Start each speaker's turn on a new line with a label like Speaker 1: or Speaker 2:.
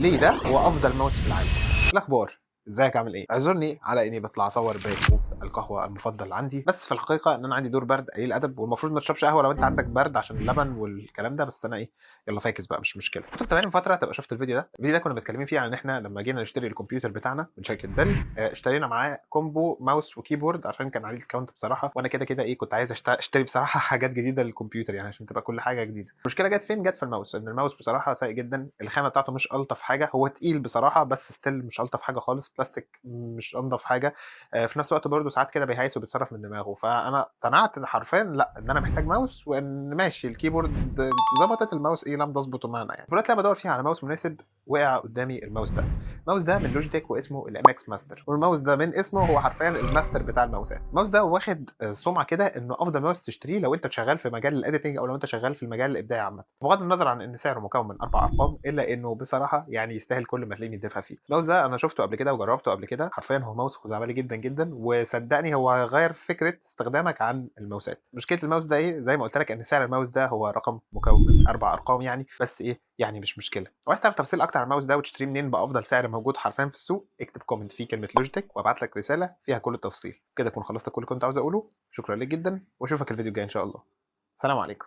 Speaker 1: ليه ده هو افضل ماوس في العالم. الاخبار، ازيك عامل ايه؟ اعذرني على اني بطلع اصور بكوب القهوه المفضل عندي، بس في الحقيقه ان انا عندي دور برد قليل ادب، والمفروض ما تشربش قهوه لو انت عندك برد عشان اللبن والكلام ده، بس انا ايه، يلا فاكس بقى مش مشكله. كنت متابعني من فتره تبقى شفت الفيديو ده كنا متكلمين فيه عن ان احنا لما جينا نشتري الكمبيوتر بتاعنا من شركه ديل، اشترينا معاه كومبو ماوس وكيبورد عشان كان عليه ديسكاونت بصراحه، وانا كده كده ايه كنت عايز اشتري بصراحه حاجات جديده للكمبيوتر يعني عشان تبقى كل حاجه جديده. المشكله جت فين؟ جت في الماوس، ان الماوس بصراحه سيء جدا، الخامه بتاعته مش الطف حاجه، هو تقيل بصراحه بس ستيل مش الطف حاجه خالص، بلاستيك مش انضف حاجه. في نفس الوقت برضه ساعات كده بيهيس وبيتصرف من دماغه، فانا اقتنعت حرفيا لا ان انا محتاج ماوس، وان ماشي الكيبورد ظبطت، الماوس ايه لم تظبط معنا يعني. فدلوقتي لما بدور فيها على ماوس مناسب وقع قدامي الماوس ده. الماوس ده من لوجيتك واسمه الام اكس ماستر، والماوس ده من اسمه هو حرفيا الماستر بتاع الماوسات. الماوس ده واخد سمعه كده انه افضل ماوس تشتريه لو انت شغال في مجال الايديتنج او لو انت شغال في المجال الابداعي عامه، بغض النظر عن ان سعره مكون من 4 ارقام، الا انه بصراحه يعني يستاهل كل ما تلاقيه متدفع فيه. الماوس ده انا شفته قبل كده وجربته قبل كده، حرفيا هو ماوس خزعبلي جدا جدا، وصدقني هو هيغير فكره استخدامك عن الماوسات. مشكله الماوس ده ايه؟ زي ما قلت لك ان سعر الماوس ده هو رقم مكون من 4 ارقام يعني، بس ايه يعني مش مشكله. لو عايز تعرف تفاصيل اكتر عن الماوس ده وتشتريه منين بافضل سعر موجود حرفيا في السوق، اكتب كومنت فيه كلمه لوجيتك وابعت لك رساله فيها كل التفاصيل. كده اكون خلصت كل اللي كنت عاوز اقوله. شكرا لك جدا واشوفك الفيديو الجاي ان شاء الله. سلام عليكم.